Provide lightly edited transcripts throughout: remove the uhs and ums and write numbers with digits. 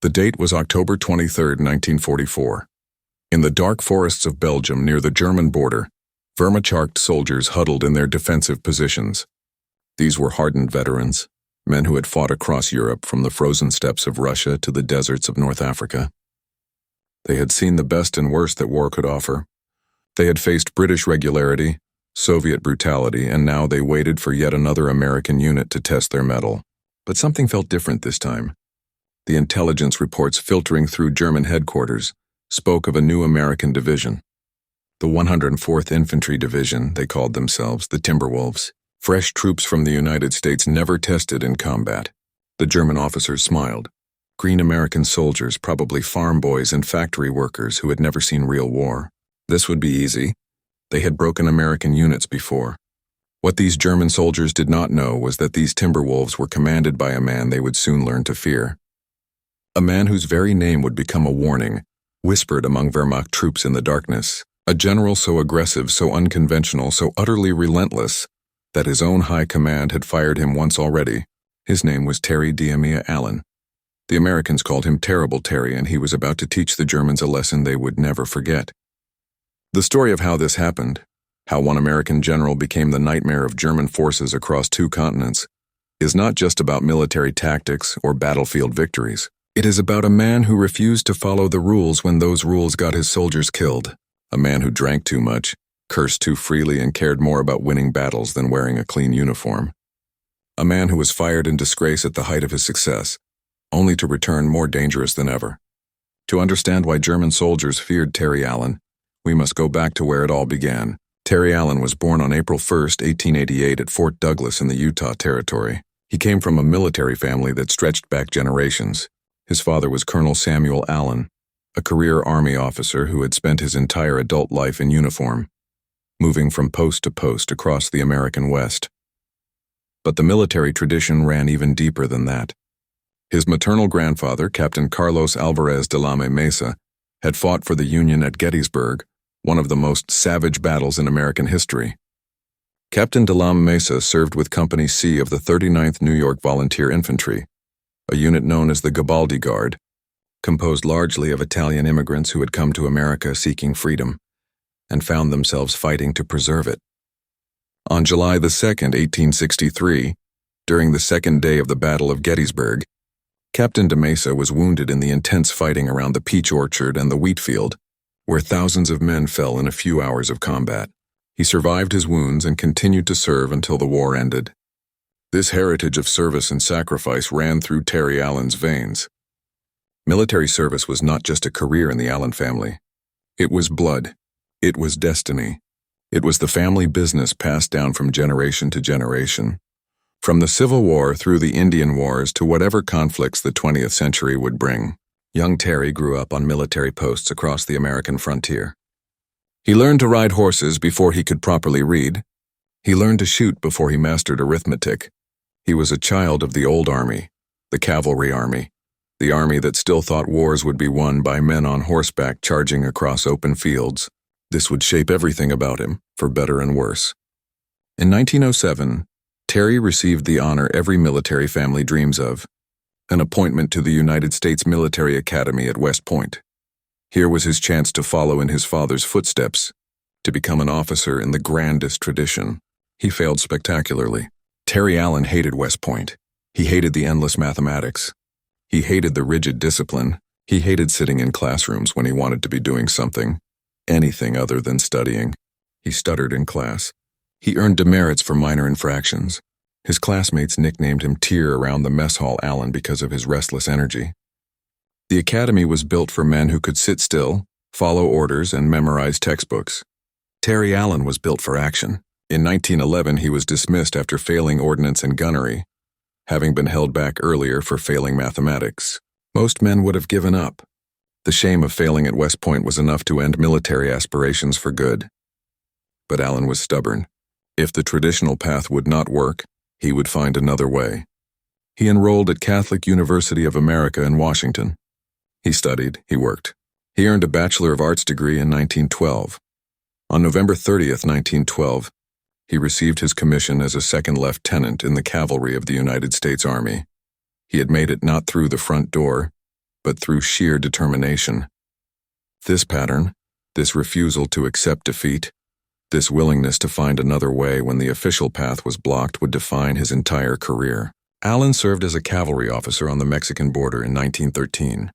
The date was October 23, 1944. In the dark forests of Belgium near the German border, Wehrmacht soldiers huddled in their defensive positions. These were hardened veterans, men who had fought across Europe from the frozen steppes of Russia to the deserts of North Africa. They had seen the best and worst that war could offer. They had faced British regularity, Soviet brutality, and now they waited for yet another American unit to test their mettle. But something felt different this time. The intelligence reports filtering through German headquarters spoke of a new American division. The 104th Infantry Division, they called themselves, the Timberwolves. Fresh troops from the United States never tested in combat. The German officers smiled. Green American soldiers, probably farm boys and factory workers who had never seen real war. This would be easy. They had broken American units before. What these German soldiers did not know was that these Timberwolves were commanded by a man they would soon learn to fear. A man whose very name would become a warning, whispered among Wehrmacht troops in the darkness. A general so aggressive, so unconventional, so utterly relentless, that his own high command had fired him once already. His name was Terry Mesa Allen. The Americans called him Terrible Terry, and he was about to teach the Germans a lesson they would never forget. The story of how this happened, how one American general became the nightmare of German forces across 2 continents, is not just about military tactics or battlefield victories. It is about a man who refused to follow the rules when those rules got his soldiers killed. A man who drank too much, cursed too freely, and cared more about winning battles than wearing a clean uniform. A man who was fired in disgrace at the height of his success, only to return more dangerous than ever. To understand why German soldiers feared Terry Allen, we must go back to where it all began. Terry Allen was born on April 1, 1888 at Fort Douglas in the Utah Territory. He came from a military family that stretched back generations. His father was Colonel Samuel Allen, a career Army officer who had spent his entire adult life in uniform, moving from post to post across the American West. But the military tradition ran even deeper than that. His maternal grandfather, Captain Carlos Alvarez de la Mesa, had fought for the Union at Gettysburg, one of the most savage battles in American history. Captain de la Mesa served with Company C of the 39th New York Volunteer Infantry, a unit known as the Garibaldi Guard, composed largely of Italian immigrants who had come to America seeking freedom and found themselves fighting to preserve it. On July 2, 1863, during the second day of the Battle of Gettysburg, Captain de Mesa was wounded in the intense fighting around the peach orchard and the wheat field, where thousands of men fell in a few hours of combat. He survived his wounds and continued to serve until the war ended. This heritage of service and sacrifice ran through Terry Allen's veins. Military service was not just a career in the Allen family. It was blood. It was destiny. It was the family business passed down from generation to generation. From the Civil War through the Indian Wars to whatever conflicts the 20th century would bring, young Terry grew up on military posts across the American frontier. He learned to ride horses before he could properly read. He learned to shoot before he mastered arithmetic. He was a child of the old army, the cavalry army, the army that still thought wars would be won by men on horseback charging across open fields. This would shape everything about him, for better and worse. In 1907, Terry received the honor every military family dreams of, an appointment to the United States Military Academy at West Point. Here was his chance to follow in his father's footsteps, to become an officer in the grandest tradition. He failed spectacularly. Terry Allen hated West Point. He hated the endless mathematics. He hated the rigid discipline. He hated sitting in classrooms when he wanted to be doing something, anything other than studying. He stuttered in class. He earned demerits for minor infractions. His classmates nicknamed him Tear around the mess hall Allen because of his restless energy. The academy was built for men who could sit still, follow orders, and memorize textbooks. Terry Allen was built for action. In 1911, he was dismissed after failing ordnance and gunnery, having been held back earlier for failing mathematics. Most men would have given up. The shame of failing at West Point was enough to end military aspirations for good. But Allen was stubborn. If the traditional path would not work, he would find another way. He enrolled at Catholic University of America in Washington. He studied, he worked. He earned a Bachelor of Arts degree in 1912. On November 30th, 1912, he received his commission as a second lieutenant in the cavalry of the United States Army. He had made it not through the front door, but through sheer determination. This pattern, this refusal to accept defeat, this willingness to find another way when the official path was blocked would define his entire career. Allen served as a cavalry officer on the Mexican border in 1913.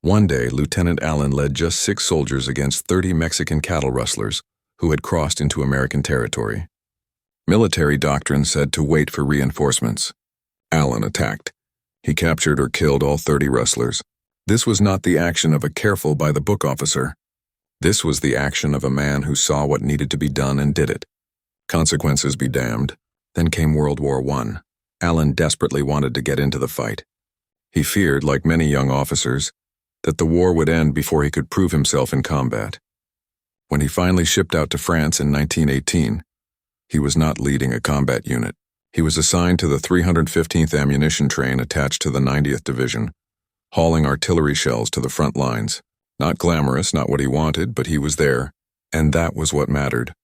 One day, Lieutenant Allen led just 6 soldiers against 30 Mexican cattle rustlers who had crossed into American territory. Military doctrine said to wait for reinforcements. Allen attacked. He captured or killed all 30 rustlers. This was not the action of a careful-by-the-book officer. This was the action of a man who saw what needed to be done and did it. Consequences be damned. Then came World War I. Allen desperately wanted to get into the fight. He feared, like many young officers, that the war would end before he could prove himself in combat. When he finally shipped out to France in 1918, he was not leading a combat unit. He was assigned to the 315th Ammunition Train attached to the 90th Division, hauling artillery shells to the front lines. Not glamorous, not what he wanted, but he was there, and that was what mattered.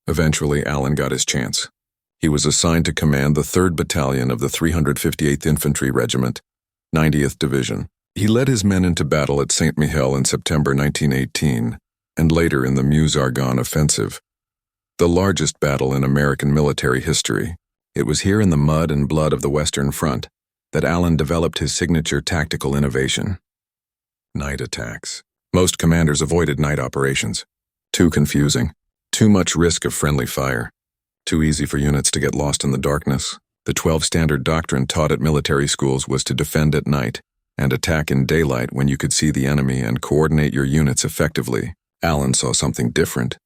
Eventually, Allen got his chance. He was assigned to command the 3rd Battalion of the 358th Infantry Regiment, 90th Division. He led his men into battle at Saint-Mihiel in September 1918, and later in the Meuse-Argonne Offensive, the largest battle in American military history. It was here in the mud and blood of the Western Front that Allen developed his signature tactical innovation: night attacks. Most commanders avoided night operations. Too confusing. Too much risk of friendly fire. Too easy for units to get lost in the darkness. The 12 standard doctrine taught at military schools was to defend at night and attack in daylight when you could see the enemy and coordinate your units effectively. Allen saw something different.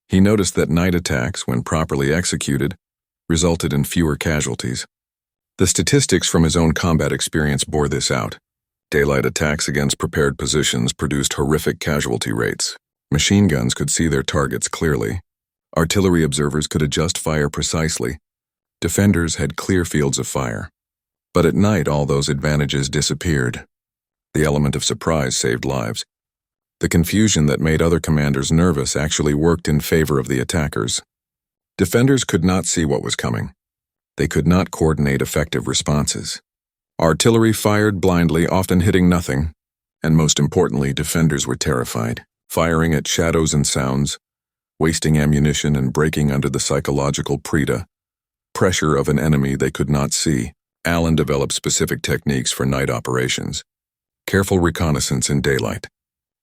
He noticed that night attacks, when properly executed, resulted in fewer casualties. The statistics from his own combat experience bore this out. Daylight attacks against prepared positions produced horrific casualty rates. Machine guns could see their targets clearly. Artillery observers could adjust fire precisely. Defenders had clear fields of fire. But at night, all those advantages disappeared. The element of surprise saved lives. The confusion that made other commanders nervous actually worked in favor of the attackers. Defenders could not see what was coming. They could not coordinate effective responses. Artillery fired blindly, often hitting nothing, and most importantly, defenders were terrified, firing at shadows and sounds, wasting ammunition and breaking under the psychological pressure of an enemy they could not see. Allen developed specific techniques for night operations. Careful reconnaissance in daylight.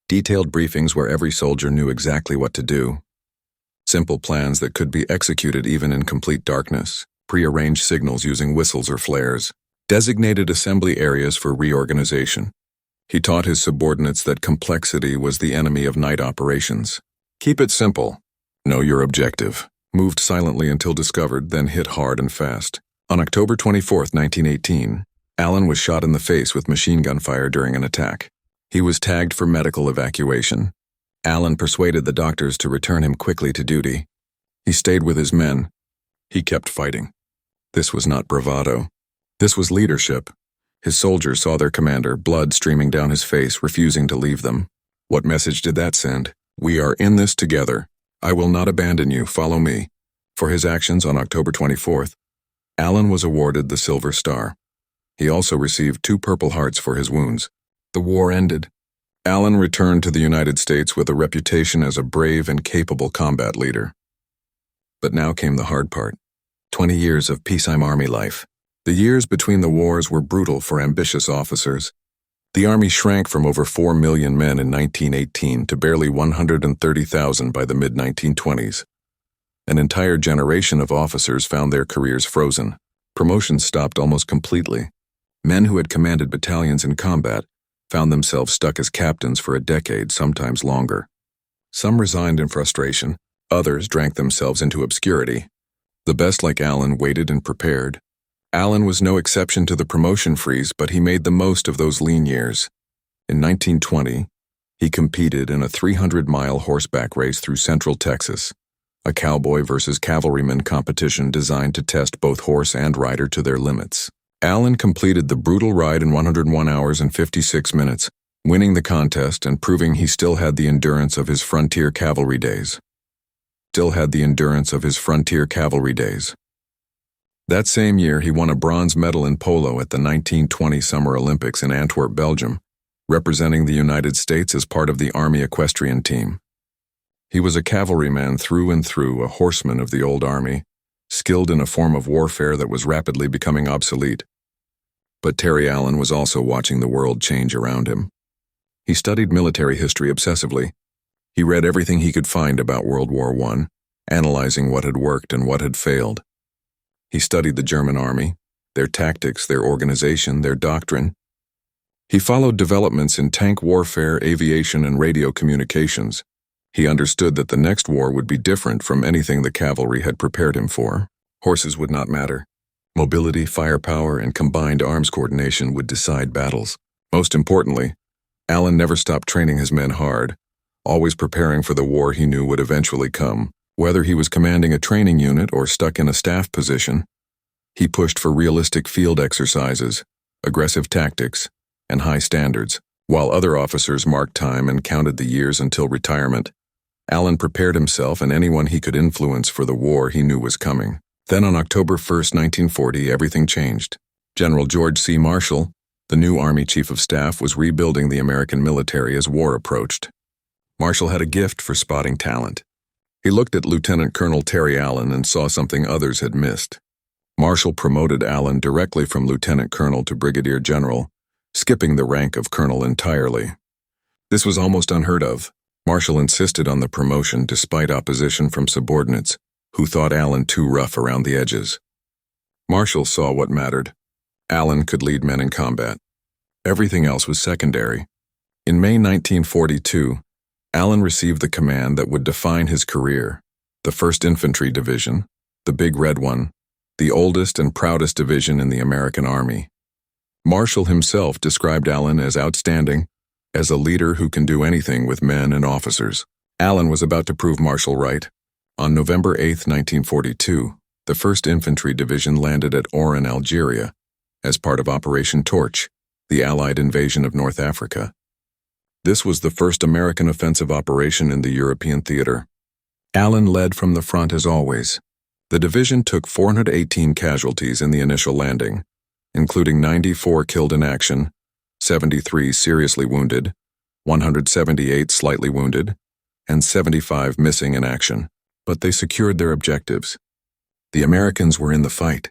Detailed briefings where every soldier knew exactly what to do. Simple plans that could be executed even in complete darkness. Prearranged signals using whistles or flares. Designated assembly areas for reorganization. He taught his subordinates that complexity was the enemy of night operations. Keep it simple. Know your objective. Moved silently until discovered, then hit hard and fast. On October 24, 1918, Allen was shot in the face with machine gun fire during an attack. He was tagged for medical evacuation. Allen persuaded the doctors to return him quickly to duty. He stayed with his men. He kept fighting. This was not bravado. This was leadership. His soldiers saw their commander, blood streaming down his face, refusing to leave them. What message did that send? We are in this together. I will not abandon you. Follow me. For his actions on October 24th, Allen was awarded the Silver Star. He also received 2 Purple Hearts for his wounds. The war ended. Allen returned to the United States with a reputation as a brave and capable combat leader. But now came the hard part. 20 years of peacetime Army life. The years between the wars were brutal for ambitious officers. The Army shrank from over 4 million men in 1918 to barely 130,000 by the mid-1920s. An entire generation of officers found their careers frozen. Promotions stopped almost completely. Men who had commanded battalions in combat found themselves stuck as captains for a decade, sometimes longer. Some resigned in frustration. Others drank themselves into obscurity. The best, like Allen, waited and prepared. Allen was no exception to the promotion freeze, but he made the most of those lean years. In 1920, he competed in a 300-mile horseback race through central Texas, a cowboy versus cavalryman competition designed to test both horse and rider to their limits. Allen completed the brutal ride in 101 hours and 56 minutes, winning the contest and proving he still had the endurance of his frontier cavalry days. That same year, he won a bronze medal in polo at the 1920 Summer Olympics in Antwerp, Belgium, representing the United States as part of the Army equestrian team. He was a cavalryman through and through, a horseman of the old army, skilled in a form of warfare that was rapidly becoming obsolete. But Terry Allen was also watching the world change around him. He studied military history obsessively. He read everything he could find about World War I, analyzing what had worked and what had failed. He studied the German army, their tactics, their organization, their doctrine. He followed developments in tank warfare, aviation, and radio communications. He understood that the next war would be different from anything the cavalry had prepared him for. Horses would not matter. Mobility, firepower, and combined arms coordination would decide battles. Most importantly, Allen never stopped training his men hard, always preparing for the war he knew would eventually come. Whether he was commanding a training unit or stuck in a staff position, he pushed for realistic field exercises, aggressive tactics, and high standards. While other officers marked time and counted the years until retirement, Allen prepared himself and anyone he could influence for the war he knew was coming. Then on October 1, 1940, everything changed. General George C. Marshall, the new Army Chief of Staff, was rebuilding the American military as war approached. Marshall had a gift for spotting talent. He looked at Lieutenant Colonel Terry Allen and saw something others had missed. Marshall promoted Allen directly from Lieutenant Colonel to Brigadier General, skipping the rank of Colonel entirely. This was almost unheard of. Marshall insisted on the promotion despite opposition from subordinates, who thought Allen too rough around the edges. Marshall saw what mattered. Allen could lead men in combat. Everything else was secondary. In May 1942, Allen received the command that would define his career, the 1st Infantry Division, the Big Red One, the oldest and proudest division in the American Army. Marshall himself described Allen as outstanding, as a leader who can do anything with men and officers. Allen was about to prove Marshall right. On November 8, 1942, the 1st Infantry Division landed at Oran, Algeria, as part of Operation Torch, the Allied invasion of North Africa. This was the first American offensive operation in the European theater. Allen led from the front as always. The division took 418 casualties in the initial landing, including 94 killed in action, 73 seriously wounded, 178 slightly wounded, and 75 missing in action. But they secured their objectives. The Americans were in the fight.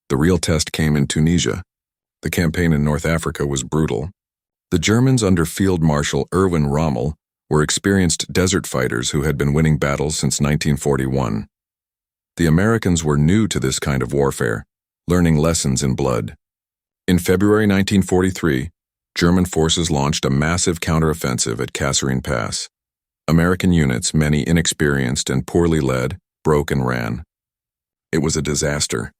The real test came in Tunisia. The campaign in North Africa was brutal. The Germans under Field Marshal Erwin Rommel were experienced desert fighters who had been winning battles since 1941. The Americans were new to this kind of warfare, learning lessons in blood. In February 1943, German forces launched a massive counteroffensive at Kasserine Pass. American units, many inexperienced and poorly led, broke and ran. It was a disaster.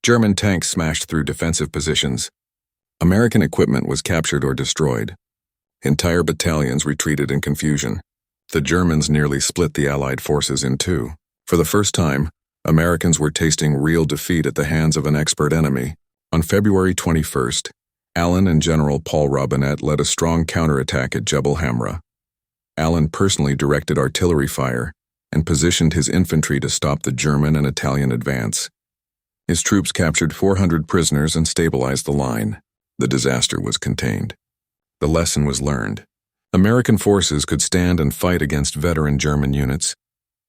German tanks smashed through defensive positions. American equipment was captured or destroyed. Entire battalions retreated in confusion. The Germans nearly split the Allied forces in two. For the first time, Americans were tasting real defeat at the hands of an expert enemy. On February 21st, Allen and General Paul Robinette led a strong counterattack at Jebel Hamra. Allen personally directed artillery fire and positioned his infantry to stop the German and Italian advance. His troops captured 400 prisoners and stabilized the line. The disaster was contained. The lesson was learned. American forces could stand and fight against veteran German units,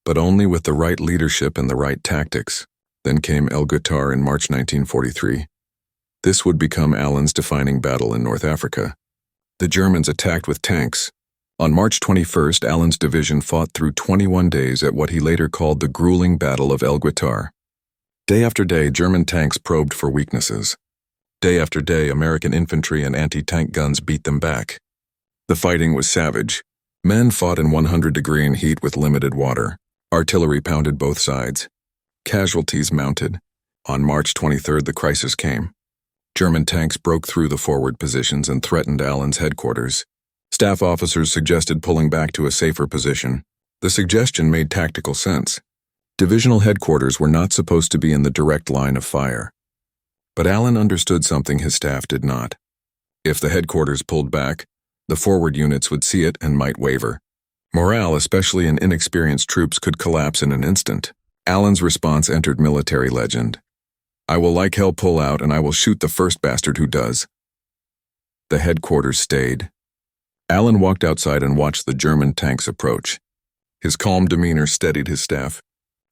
but only with the right leadership and the right tactics. Then came El Ghoutar in March 1943. This would become Allen's defining battle in North Africa. The Germans attacked with tanks. On March 21st, Allen's division fought through 21 days at what he later called the grueling Battle of El Ghoutar. Day after day, German tanks probed for weaknesses. Day after day, American infantry and anti-tank guns beat them back. The fighting was savage. Men fought in 100-degree heat with limited water. Artillery pounded both sides. Casualties mounted. On March 23rd, the crisis came. German tanks broke through the forward positions and threatened Allen's headquarters. Staff officers suggested pulling back to a safer position. The suggestion made tactical sense. Divisional headquarters were not supposed to be in the direct line of fire. But Allen understood something his staff did not. If the headquarters pulled back, the forward units would see it and might waver. Morale, especially in inexperienced troops, could collapse in an instant. Allen's response entered military legend. "I will like hell pull out and I will shoot the first bastard who does." The headquarters stayed. Allen walked outside and watched the German tanks approach. His calm demeanor steadied his staff.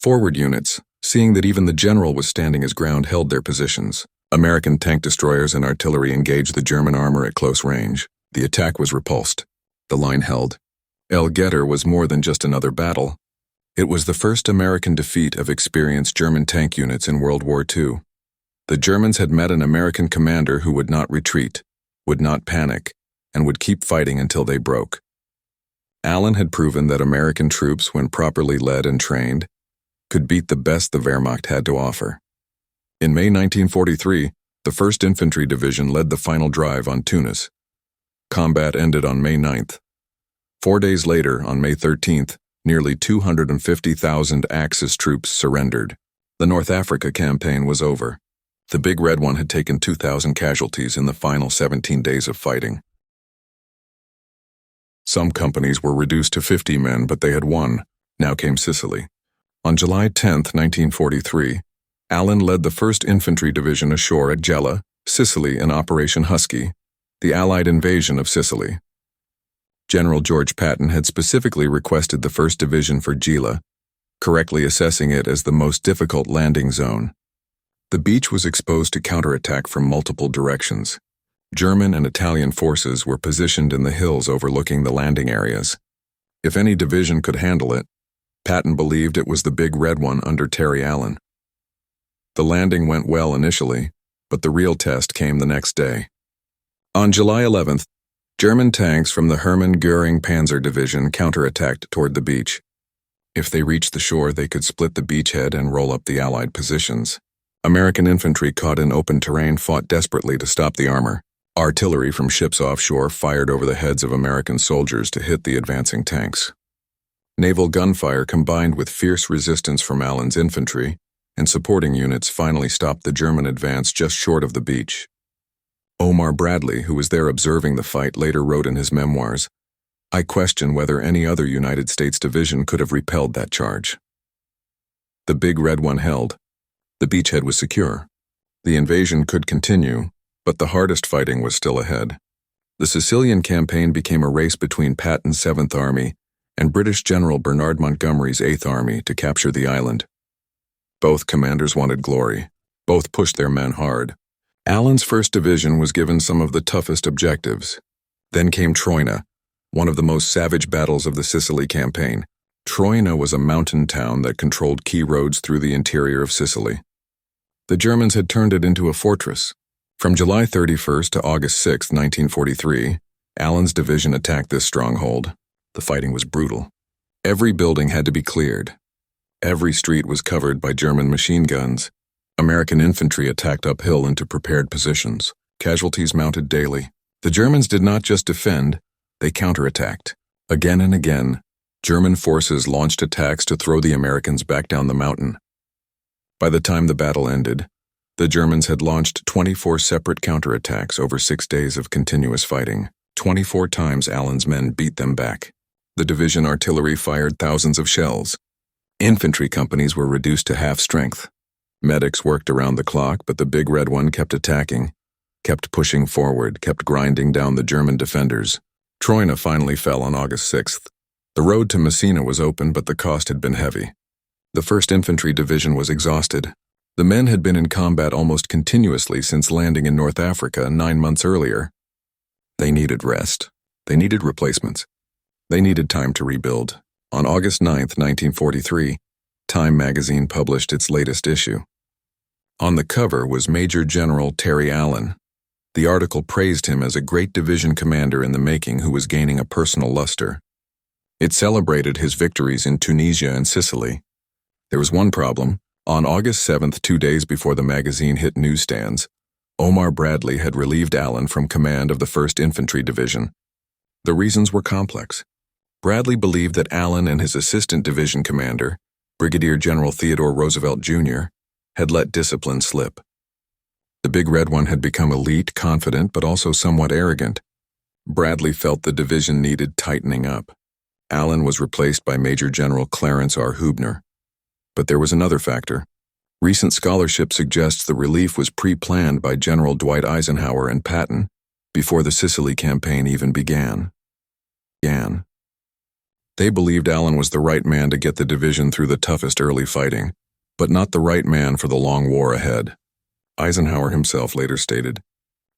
Forward units, seeing that even the general was standing his ground, held their positions. American tank destroyers and artillery engaged the German armor at close range. The attack was repulsed. The line held. El Getter was more than just another battle. It was the first American defeat of experienced German tank units in World War II. The Germans had met an American commander who would not retreat, would not panic, and would keep fighting until they broke. Allen had proven that American troops, when properly led and trained, could beat the best the Wehrmacht had to offer. In May 1943, the 1st Infantry Division led the final drive on Tunis. Combat ended on May 9th. 4 days later, on May 13th, nearly 250,000 Axis troops surrendered. The North Africa campaign was over. The Big Red One had taken 2,000 casualties in the final 17 days of fighting. Some companies were reduced to 50 men, but they had won. Now came Sicily. On July 10, 1943, Allen led the 1st Infantry Division ashore at Gela, Sicily, in Operation Husky, the Allied invasion of Sicily. General George Patton had specifically requested the 1st Division for Gela, correctly assessing it as the most difficult landing zone. The beach was exposed to counterattack from multiple directions. German and Italian forces were positioned in the hills overlooking the landing areas. If any division could handle it, Patton believed it was the Big Red One under Terry Allen. The landing went well initially, but the real test came the next day. On July 11th, German tanks from the Hermann Göring Panzer Division counterattacked toward the beach. If they reached the shore, they could split the beachhead and roll up the Allied positions. American infantry caught in open terrain fought desperately to stop the armor. Artillery from ships offshore fired over the heads of American soldiers to hit the advancing tanks. Naval gunfire combined with fierce resistance from Allen's infantry and supporting units finally stopped the German advance just short of the beach. Omar Bradley, who was there observing the fight, later wrote in his memoirs, "I question whether any other United States division could have repelled that charge." The Big Red One held. The beachhead was secure. The invasion could continue, but the hardest fighting was still ahead. The Sicilian campaign became a race between Patton's 7th Army and British General Bernard Montgomery's 8th Army to capture the island. Both commanders wanted glory. Both pushed their men hard. Allen's 1st Division was given some of the toughest objectives. Then came Troina, one of the most savage battles of the Sicily campaign. Troina was a mountain town that controlled key roads through the interior of Sicily. The Germans had turned it into a fortress. From July 31st to August 6, 1943, Allen's division attacked this stronghold. The fighting was brutal. Every building had to be cleared. Every street was covered by German machine guns. American infantry attacked uphill into prepared positions. Casualties mounted daily. The Germans did not just defend, they counterattacked. Again and again, German forces launched attacks to throw the Americans back down the mountain. By the time the battle ended, the Germans had launched 24 separate counterattacks over 6 days of continuous fighting. 24 times Allen's men beat them back. The division artillery fired thousands of shells. Infantry companies were reduced to half strength. Medics worked around the clock, but the Big Red One kept attacking, kept pushing forward, kept grinding down the German defenders. Troina finally fell on August 6th. The road to Messina was open, but the cost had been heavy. The 1st Infantry Division was exhausted. The men had been in combat almost continuously since landing in North Africa 9 months earlier. They needed rest. They needed replacements. They needed time to rebuild. On August 9th, 1943, Time magazine published its latest issue. On the cover was Major General Terry Allen. The article praised him as a great division commander in the making who was gaining a personal luster. It celebrated his victories in Tunisia and Sicily. There was one problem. On August 7th, 2 days before the magazine hit newsstands, Omar Bradley had relieved Allen from command of the 1st Infantry Division. The reasons were complex. Bradley believed that Allen and his assistant division commander, Brigadier General Theodore Roosevelt Jr., had let discipline slip. The Big Red One had become elite, confident, but also somewhat arrogant. Bradley felt the division needed tightening up. Allen was replaced by Major General Clarence R. Hubner. But there was another factor. Recent scholarship suggests the relief was pre-planned by General Dwight Eisenhower and Patton before the Sicily campaign even began. began. They believed Allen was the right man to get the division through the toughest early fighting, but not the right man for the long war ahead. Eisenhower himself later stated,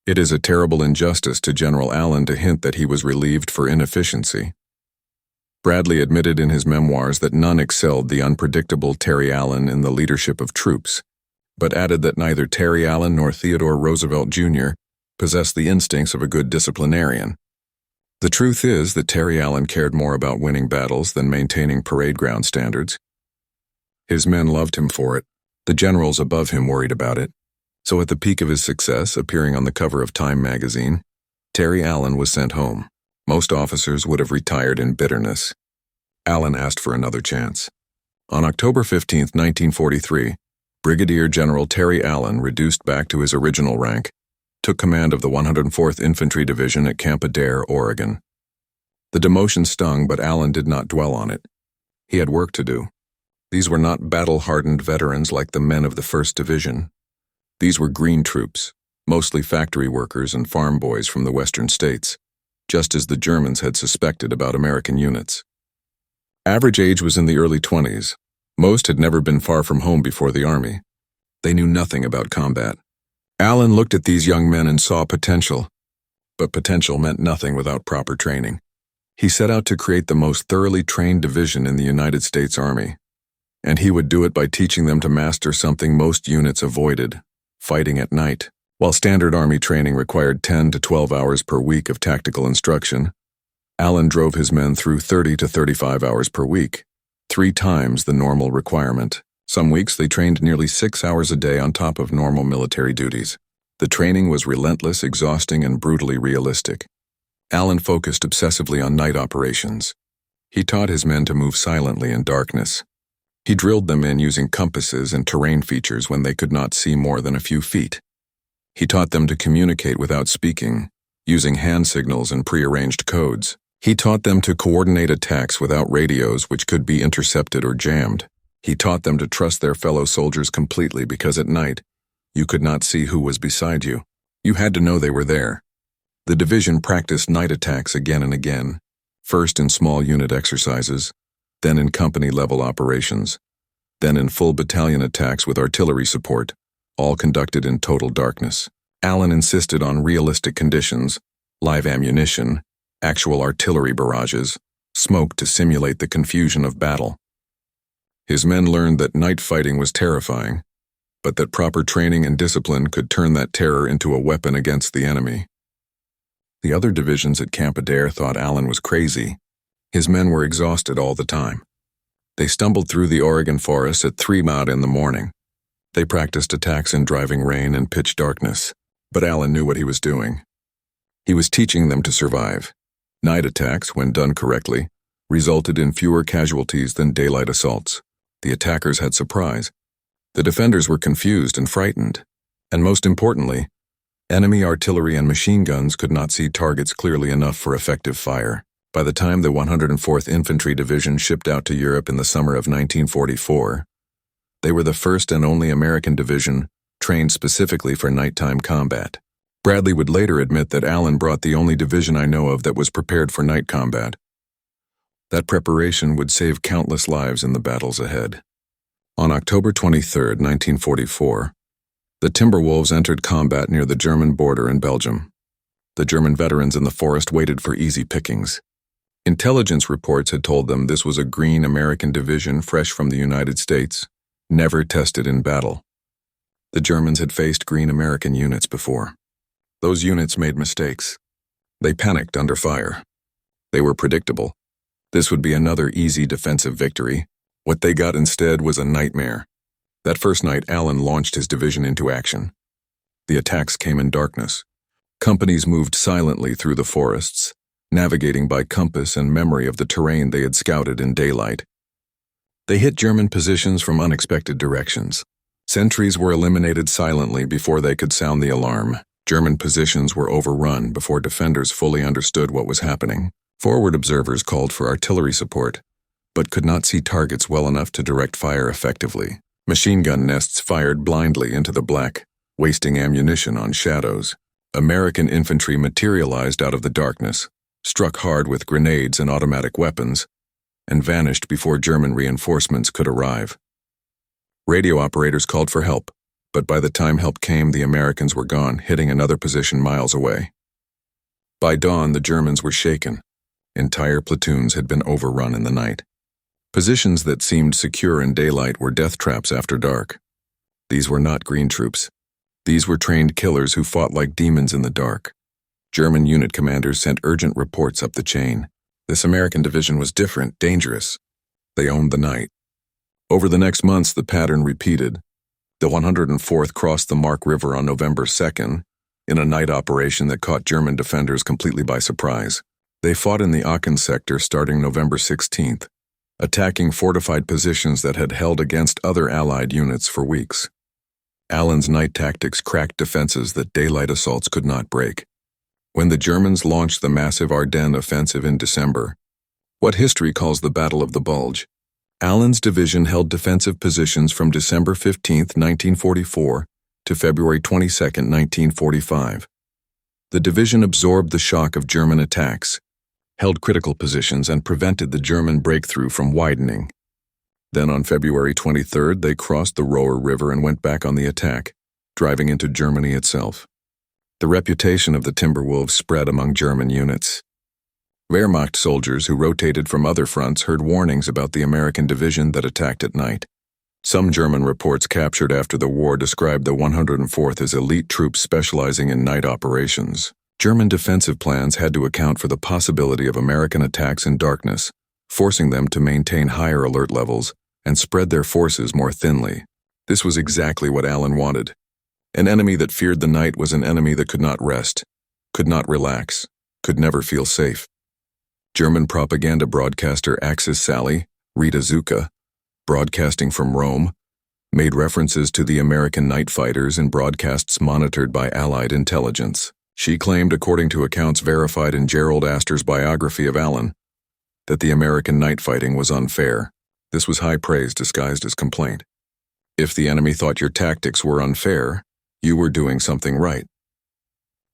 "It is a terrible injustice to General Allen to hint that he was relieved for inefficiency." Bradley admitted in his memoirs that none excelled the unpredictable Terry Allen in the leadership of troops, but added that neither Terry Allen nor Theodore Roosevelt Jr. possessed the instincts of a good disciplinarian. The truth is that Terry Allen cared more about winning battles than maintaining parade ground standards. His men loved him for it. The generals above him worried about it. So at the peak of his success, appearing on the cover of Time magazine, Terry Allen was sent home. Most officers would have retired in bitterness. Allen asked for another chance. On October 15, 1943, Brigadier General Terry Allen, reduced back to his original rank, took command of the 104th Infantry Division at Camp Adair, Oregon. The demotion stung, but Allen did not dwell on it. He had work to do. These were not battle-hardened veterans like the men of the 1st Division. These were green troops, mostly factory workers and farm boys from the western states, just as the Germans had suspected about American units. Average age was in the early 20s. Most had never been far from home before the Army. They knew nothing about combat. Allen looked at these young men and saw potential, but potential meant nothing without proper training. He set out to create the most thoroughly trained division in the United States Army, and he would do it by teaching them to master something most units avoided: fighting at night. While standard Army training required 10 to 12 hours per week of tactical instruction, Allen drove his men through 30 to 35 hours per week, 3 times the normal requirement. Some weeks they trained nearly 6 hours a day on top of normal military duties. The training was relentless, exhausting, and brutally realistic. Allen focused obsessively on night operations. He taught his men to move silently in darkness. He drilled them in using compasses and terrain features when they could not see more than a few feet. He taught them to communicate without speaking, using hand signals and prearranged codes. He taught them to coordinate attacks without radios which could be intercepted or jammed. He taught them to trust their fellow soldiers completely because at night, you could not see who was beside you. You had to know they were there. The division practiced night attacks again and again, first in small unit exercises, then in company-level operations, then in full battalion attacks with artillery support, all conducted in total darkness. Allen insisted on realistic conditions, live ammunition, actual artillery barrages, smoke to simulate the confusion of battle. His men learned that night fighting was terrifying, but that proper training and discipline could turn that terror into a weapon against the enemy. The other divisions at Camp Adair thought Allen was crazy. His men were exhausted all the time. They stumbled through the Oregon forests at 3 in the morning. They practiced attacks in driving rain and pitch darkness, but Allen knew what he was doing. He was teaching them to survive. Night attacks, when done correctly, resulted in fewer casualties than daylight assaults. The attackers had surprise. The defenders were confused and frightened. And most importantly, enemy artillery and machine guns could not see targets clearly enough for effective fire. By the time the 104th Infantry Division shipped out to Europe in the summer of 1944, they were the first and only American division trained specifically for nighttime combat. Bradley would later admit that Allen brought the only division I know of that was prepared for night combat. That preparation would save countless lives in the battles ahead. On October 23, 1944, the Timberwolves entered combat near the German border in Belgium. The German veterans in the forest waited for easy pickings. Intelligence reports had told them this was a green American division fresh from the United States, never tested in battle. The Germans had faced green American units before. Those units made mistakes. They panicked under fire. They were predictable. This would be another easy defensive victory. What they got instead was a nightmare. That first night, Allen launched his division into action. The attacks came in darkness. Companies moved silently through the forests, navigating by compass and memory of the terrain they had scouted in daylight. They hit German positions from unexpected directions. Sentries were eliminated silently before they could sound the alarm. German positions were overrun before defenders fully understood what was happening. Forward observers called for artillery support, but could not see targets well enough to direct fire effectively. Machine gun nests fired blindly into the black, wasting ammunition on shadows. American infantry materialized out of the darkness, struck hard with grenades and automatic weapons, and vanished before German reinforcements could arrive. Radio operators called for help, but by the time help came, the Americans were gone, hitting another position miles away. By dawn, the Germans were shaken. Entire platoons had been overrun in the night. Positions that seemed secure in daylight were death traps after dark. These were not green troops. These were trained killers who fought like demons in the dark. German unit commanders sent urgent reports up the chain. This American division was different, dangerous. They owned the night. Over the next months, the pattern repeated. The 104th crossed the Mark River on November 2nd in a night operation that caught German defenders completely by surprise. They fought in the Aachen sector starting November 16th, attacking fortified positions that had held against other Allied units for weeks. Allen's night tactics cracked defenses that daylight assaults could not break. When the Germans launched the massive Ardennes offensive in December, what history calls the Battle of the Bulge, Allen's division held defensive positions from December 15, 1944 to February 22, 1945. The division absorbed the shock of German attacks, held critical positions, and prevented the German breakthrough from widening. Then on February 23rd, they crossed the Roer River and went back on the attack, driving into Germany itself. The reputation of the Timberwolves spread among German units. Wehrmacht soldiers who rotated from other fronts heard warnings about the American division that attacked at night. Some German reports captured after the war described the 104th as elite troops specializing in night operations. German defensive plans had to account for the possibility of American attacks in darkness, forcing them to maintain higher alert levels and spread their forces more thinly. This was exactly what Allen wanted. An enemy that feared the night was an enemy that could not rest, could not relax, could never feel safe. German propaganda broadcaster Axis Sally, Rita Zucca, broadcasting from Rome, made references to the American night fighters in broadcasts monitored by Allied intelligence. She claimed, according to accounts verified in Gerald Astor's biography of Allen, that the American night fighting was unfair. This was high praise disguised as complaint. If the enemy thought your tactics were unfair, you were doing something right.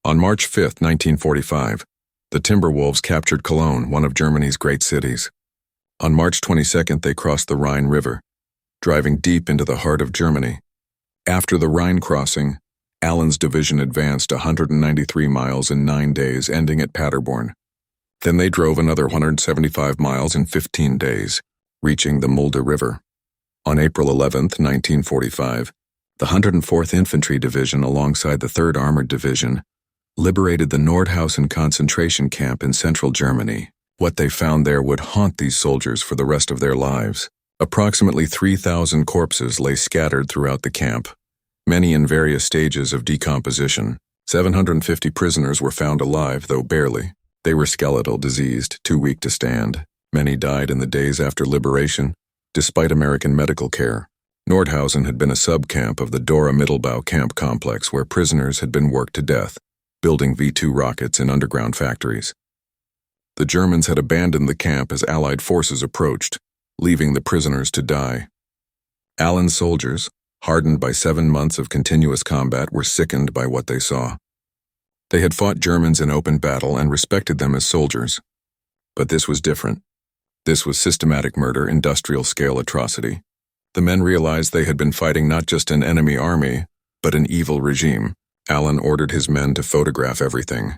On March 5, 1945, the Timberwolves captured Cologne, one of Germany's great cities. On March 22nd, they crossed the Rhine River, driving deep into the heart of Germany. After the Rhine crossing, Allen's division advanced 193 miles in 9 days, ending at Paderborn. Then they drove another 175 miles in 15 days, reaching the Mulde River. On April 11, 1945, the 104th Infantry Division, alongside the 3rd Armored Division, liberated the Nordhausen concentration camp in central Germany. What they found there would haunt these soldiers for the rest of their lives. Approximately 3,000 corpses lay scattered throughout the camp, many in various stages of decomposition. 750 prisoners were found alive, though barely. They were skeletal, diseased, too weak to stand. Many died in the days after liberation, despite American medical care. Nordhausen had been a sub-camp of the Dora Mittelbau camp complex where prisoners had been worked to death, building V-2 rockets in underground factories. The Germans had abandoned the camp as Allied forces approached, leaving the prisoners to die. Allen's soldiers, hardened by 7 months of continuous combat, were sickened by what they saw. They had fought Germans in open battle and respected them as soldiers. But this was different. This was systematic murder, industrial-scale atrocity. The men realized they had been fighting not just an enemy army, but an evil regime. Allen ordered his men to photograph everything.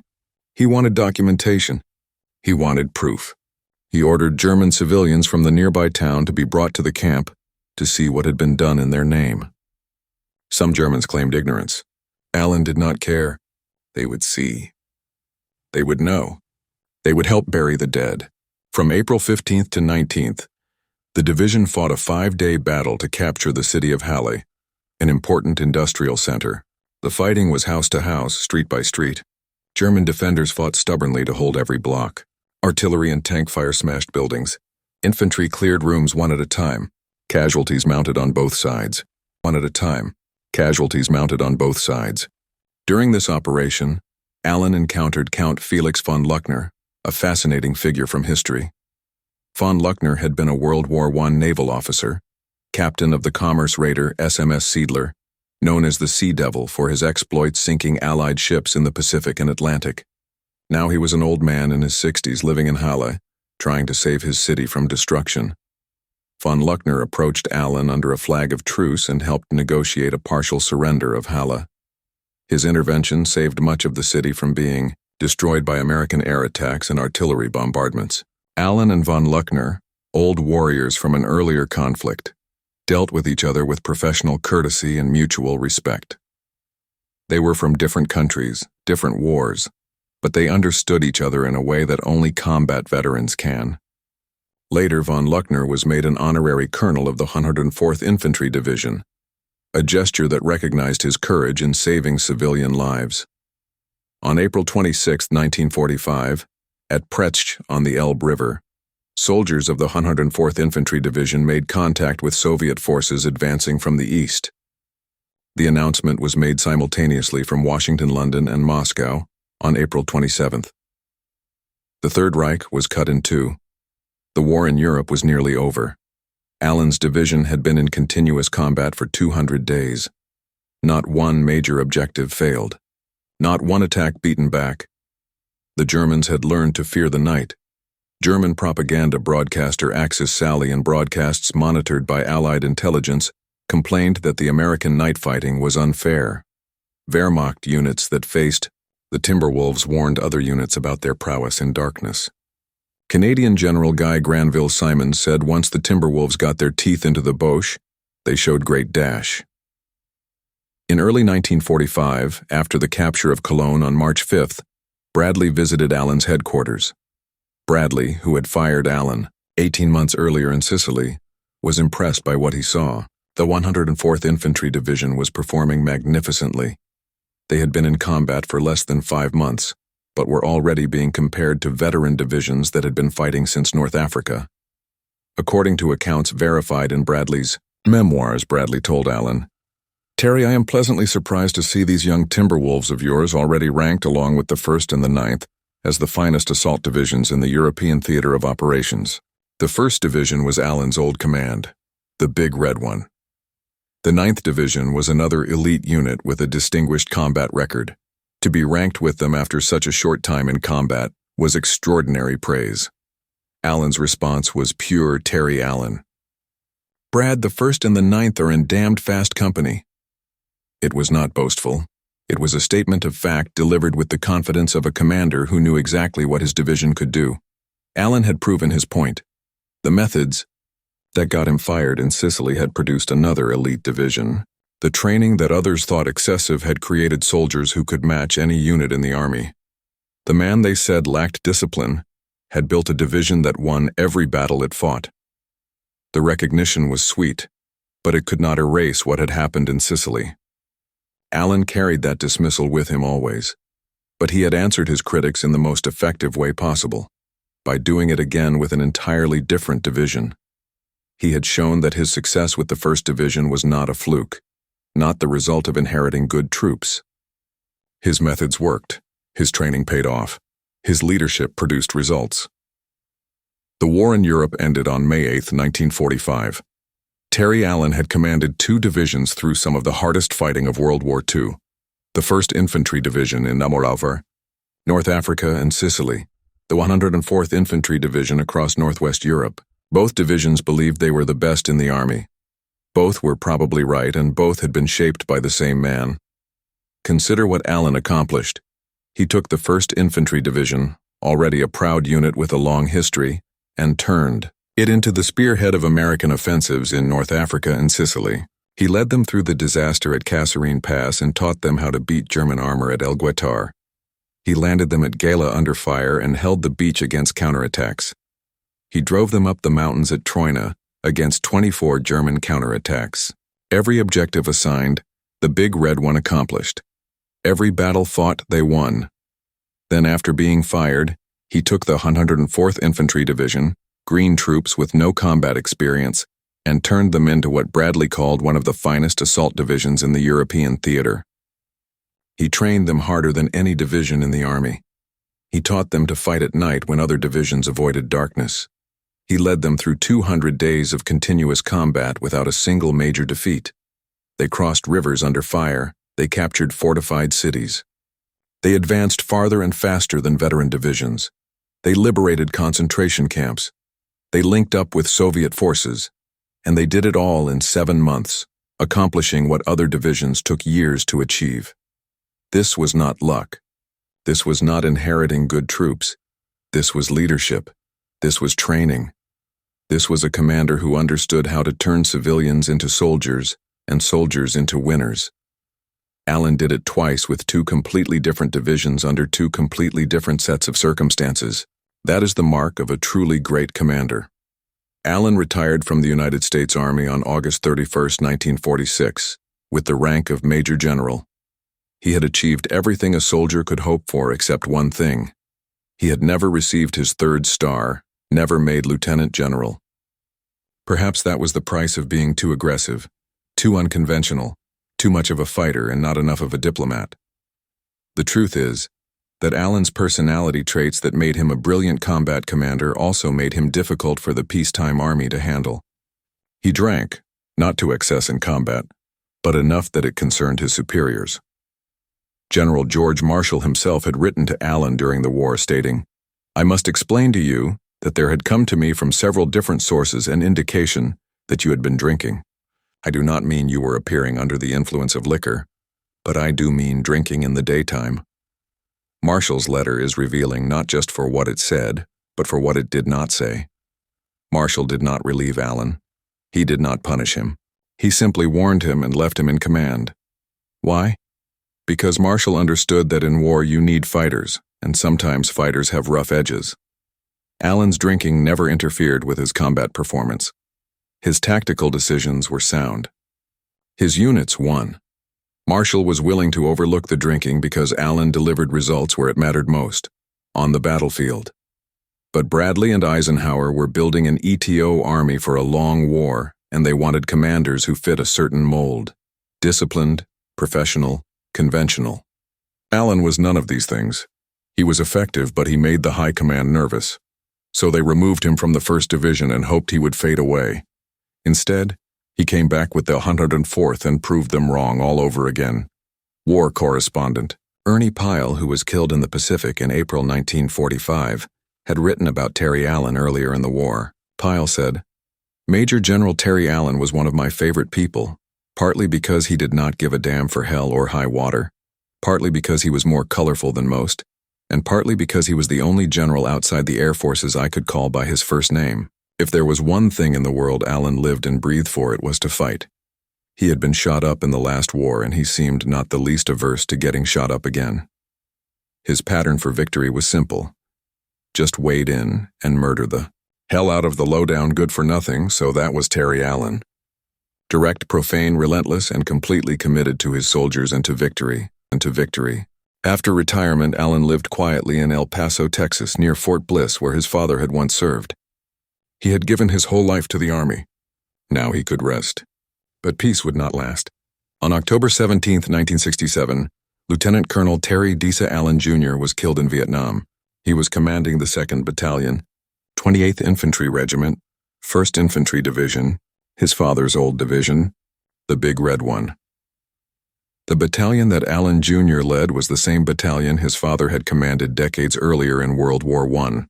He wanted documentation. He wanted proof. He ordered German civilians from the nearby town to be brought to the camp to see what had been done in their name. Some Germans claimed ignorance. Allen did not care. They would see. They would know. They would help bury the dead. From April 15th to 19th, the division fought a 5-day battle to capture the city of Halle, an important industrial center. The fighting was house to house, street by street. German defenders fought stubbornly to hold every block. Artillery and tank fire smashed buildings. Infantry cleared rooms one at a time. Casualties mounted on both sides. One at a time. Casualties mounted on both sides. During this operation, Allen encountered Count Felix von Luckner, a fascinating figure from history. Von Luckner had been a World War I naval officer, captain of the commerce raider SMS Siedler, known as the Sea Devil for his exploits sinking Allied ships in the Pacific and Atlantic. Now he was an old man in his 60s living in Halle, trying to save his city from destruction. Von Luckner approached Allen under a flag of truce and helped negotiate a partial surrender of Halle. His intervention saved much of the city from being destroyed by American air attacks and artillery bombardments. Allen and von Luckner, old warriors from an earlier conflict, dealt with each other with professional courtesy and mutual respect. They were from different countries, different wars, but they understood each other in a way that only combat veterans can. Later, von Luckner was made an honorary colonel of the 104th Infantry Division, a gesture that recognized his courage in saving civilian lives. On April 26, 1945, at Pretzsch on the Elbe River, soldiers of the 104th Infantry Division made contact with Soviet forces advancing from the east. The announcement was made simultaneously from Washington, London, and Moscow on April 27th. The Third Reich was cut in two. The war in Europe was nearly over. Allen's division had been in continuous combat for 200 days. Not one major objective failed. Not one attack beaten back. The Germans had learned to fear the night. German propaganda broadcaster Axis Sally and broadcasts monitored by Allied intelligence complained that the American night fighting was unfair. Wehrmacht units that faced the Timberwolves warned other units about their prowess in darkness. Canadian General Guy Granville Simons said once the Timberwolves got their teeth into the Boche, they showed great dash. In early 1945, after the capture of Cologne on March 5th, Bradley visited Allen's headquarters. Bradley, who had fired Allen 18 months earlier in Sicily, was impressed by what he saw. The 104th Infantry Division was performing magnificently. They had been in combat for less than 5 months, but were already being compared to veteran divisions that had been fighting since North Africa. According to accounts verified in Bradley's memoirs, Bradley told Allen, "Terry, I am pleasantly surprised to see these young Timberwolves of yours already ranked along with the 1st and the 9th as the finest assault divisions in the European theater of operations." The 1st Division was Allen's old command, the Big Red One. The 9th Division was another elite unit with a distinguished combat record. To be ranked with them after such a short time in combat was extraordinary praise. Allen's response was pure Terry Allen. "Brad, the 1st and the 9th are in damned fast company." It was not boastful. It was a statement of fact delivered with the confidence of a commander who knew exactly what his division could do. Allen had proven his point. The methods that got him fired in Sicily had produced another elite division. The training that others thought excessive had created soldiers who could match any unit in the army. The man they said lacked discipline had built a division that won every battle it fought. The recognition was sweet, but it could not erase what had happened in Sicily. Allen carried that dismissal with him always, but he had answered his critics in the most effective way possible, by doing it again with an entirely different division. He had shown that his success with the 1st Division was not a fluke, not the result of inheriting good troops. His methods worked, his training paid off, his leadership produced results. The war in Europe ended on May 8, 1945. Terry Allen had commanded 2 divisions through some of the hardest fighting of World War II. The 1st Infantry Division in Namorover, North Africa and Sicily, the 104th Infantry Division across Northwest Europe. Both divisions believed they were the best in the army. Both were probably right, and both had been shaped by the same man. Consider what Allen accomplished. He took the 1st Infantry Division, already a proud unit with a long history, and turned it into the spearhead of American offensives in North Africa and Sicily. He led them through the disaster at Kasserine Pass and taught them how to beat German armor at El Guetar. He landed them at Gela under fire and held the beach against counterattacks. He drove them up the mountains at Troina against 24 German counterattacks. Every objective assigned, the Big Red One accomplished. Every battle fought, they won. Then after being fired, he took the 104th Infantry Division, green troops with no combat experience, and turned them into what Bradley called one of the finest assault divisions in the European theater. He trained them harder than any division in the army. He taught them to fight at night when other divisions avoided darkness. He led them through 200 days of continuous combat without a single major defeat. They crossed rivers under fire. They captured fortified cities. They advanced farther and faster than veteran divisions. They liberated concentration camps. They linked up with Soviet forces. And they did it all in 7 months, accomplishing what other divisions took years to achieve. This was not luck. This was not inheriting good troops. This was leadership. This was training. This was a commander who understood how to turn civilians into soldiers and soldiers into winners. Allen did it twice with 2 completely different divisions under 2 completely different sets of circumstances. That is the mark of a truly great commander. Allen retired from the United States Army on August 31, 1946, with the rank of Major General. He had achieved everything a soldier could hope for except one thing. He had never received his 3rd star, never made Lieutenant General. Perhaps that was the price of being too aggressive, too unconventional, too much of a fighter and not enough of a diplomat. The truth is that Allen's personality traits that made him a brilliant combat commander also made him difficult for the peacetime army to handle. He drank, not to excess in combat, but enough that it concerned his superiors. General George Marshall himself had written to Allen during the war stating, "I must explain to you that there had come to me from several different sources an indication that you had been drinking. I do not mean you were appearing under the influence of liquor, but I do mean drinking in the daytime." Marshall's letter is revealing not just for what it said, but for what it did not say. Marshall did not relieve Allen. He did not punish him. He simply warned him and left him in command. Why? Because Marshall understood that in war you need fighters, and sometimes fighters have rough edges. Allen's drinking never interfered with his combat performance. His tactical decisions were sound. His units won. Marshall was willing to overlook the drinking because Allen delivered results where it mattered most, on the battlefield. But Bradley and Eisenhower were building an ETO army for a long war, and they wanted commanders who fit a certain mold: disciplined, professional, conventional. Allen was none of these things. He was effective, but he made the high command nervous. So they removed him from the 1st Division and hoped he would fade away. Instead, he came back with the 104th and proved them wrong all over again. War correspondent Ernie Pyle, who was killed in the Pacific in April 1945, had written about Terry Allen earlier in the war. Pyle said, "Major General Terry Allen was one of my favorite people, partly because he did not give a damn for hell or high water, partly because he was more colorful than most, and partly because he was the only general outside the Air Forces I could call by his first name. If there was one thing in the world Allen lived and breathed for, it was to fight. He had been shot up in the last war, and he seemed not the least averse to getting shot up again. His pattern for victory was simple. Just wade in and murder the hell out of the low-down good-for-nothing, so that was Terry Allen. Direct, profane, relentless, and completely committed to his soldiers and to victory, After retirement, Allen lived quietly in El Paso, Texas, near Fort Bliss, where his father had once served. He had given his whole life to the Army. Now he could rest. But peace would not last. On October 17, 1967, Lieutenant Colonel Terry Mesa Allen Sr. was killed in Vietnam. He was commanding the 2nd Battalion, 28th Infantry Regiment, 1st Infantry Division, his father's old division, the Big Red One. The battalion that Allen Jr. led was the same battalion his father had commanded decades earlier in World War I.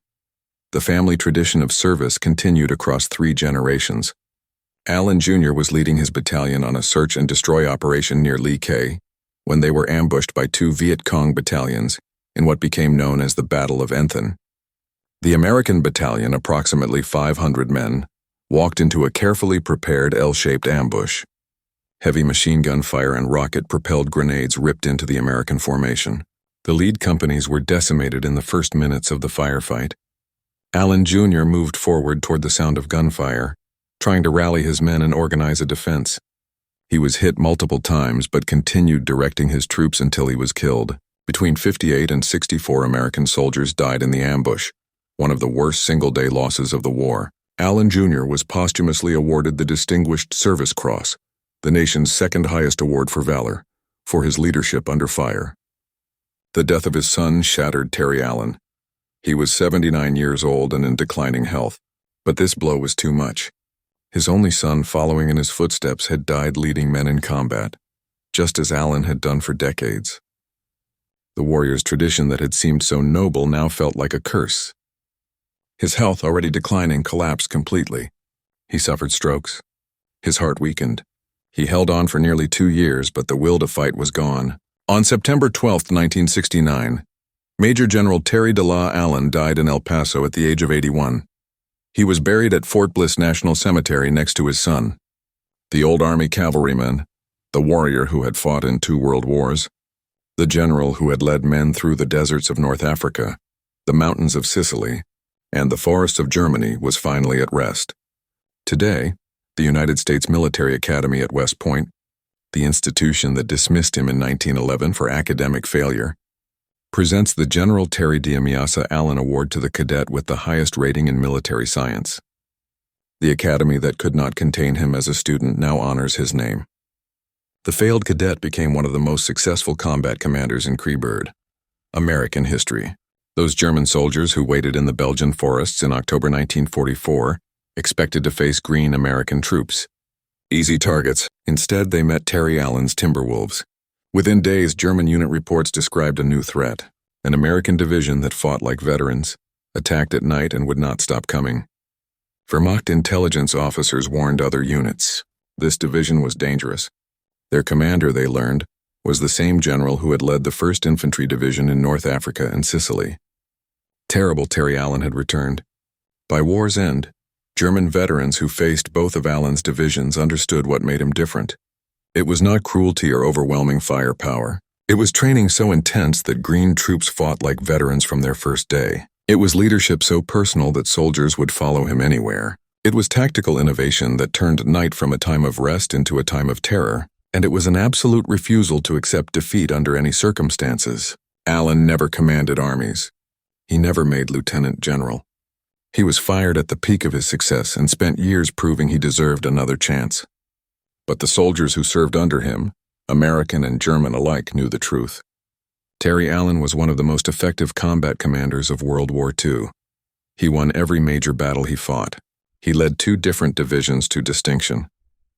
The family tradition of service continued across 3 generations. Allen Jr. was leading his battalion on a search and destroy operation near Ly Cay when they were ambushed by 2 Viet Cong battalions in what became known as the Battle of Enthin. The American battalion, approximately 500 men, walked into a carefully prepared L-shaped ambush. Heavy machine gun fire and rocket-propelled grenades ripped into the American formation. The lead companies were decimated in the first minutes of the firefight. Allen Jr. moved forward toward the sound of gunfire, trying to rally his men and organize a defense. He was hit multiple times but continued directing his troops until he was killed. Between 58 and 64 American soldiers died in the ambush, one of the worst single-day losses of the war. Allen Jr. was posthumously awarded the Distinguished Service Cross, the nation's 2nd highest award for valor, for his leadership under fire. The death of his son shattered Terry Allen. He was 79 years old and in declining health, but this blow was too much. His only son, following in his footsteps, had died leading men in combat, just as Allen had done for decades. The warrior's tradition that had seemed so noble now felt like a curse. His health, already declining, collapsed completely. He suffered strokes. His heart weakened. He held on for nearly 2 years, but the will to fight was gone. On September 12, 1969, Major General Terry de la Allen died in El Paso at the age of 81. He was buried at Fort Bliss National Cemetery next to his son. The old Army cavalryman, the warrior who had fought in 2 world wars, the general who had led men through the deserts of North Africa, the mountains of Sicily, and the forests of Germany, was finally at rest. Today, the United States Military Academy at West Point, the institution that dismissed him in 1911 for academic failure, presents the General Terry de Mesa Allen Award to the cadet with the highest rating in military science. The academy that could not contain him as a student now honors his name. The failed cadet became one of the most successful combat commanders in Cree American history. Those German soldiers who waited in the Belgian forests in October 1944 expected to face green American troops. Easy targets. Instead, they met Terry Allen's Timberwolves. Within days, German unit reports described a new threat, an American division that fought like veterans, attacked at night, and would not stop coming. Wehrmacht intelligence officers warned other units. This division was dangerous. Their commander, they learned, was the same general who had led the 1st Infantry Division in North Africa and Sicily. Terrible Terry Allen had returned. By war's end, German veterans who faced both of Allen's divisions understood what made him different. It was not cruelty or overwhelming firepower. It was training so intense that green troops fought like veterans from their first day. It was leadership so personal that soldiers would follow him anywhere. It was tactical innovation that turned night from a time of rest into a time of terror. And it was an absolute refusal to accept defeat under any circumstances. Allen never commanded armies. He never made lieutenant general. He was fired at the peak of his success and spent years proving he deserved another chance. But the soldiers who served under him, American and German alike, knew the truth. Terry Allen was one of the most effective combat commanders of World War II. He won every major battle he fought. He led 2 different divisions to distinction.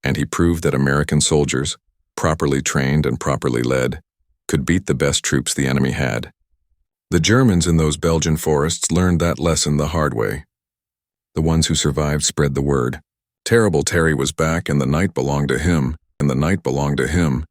And he proved that American soldiers, properly trained and properly led, could beat the best troops the enemy had. The Germans in those Belgian forests learned that lesson the hard way. The ones who survived spread the word. Terrible Terry was back, and the night belonged to him, and the night belonged to him,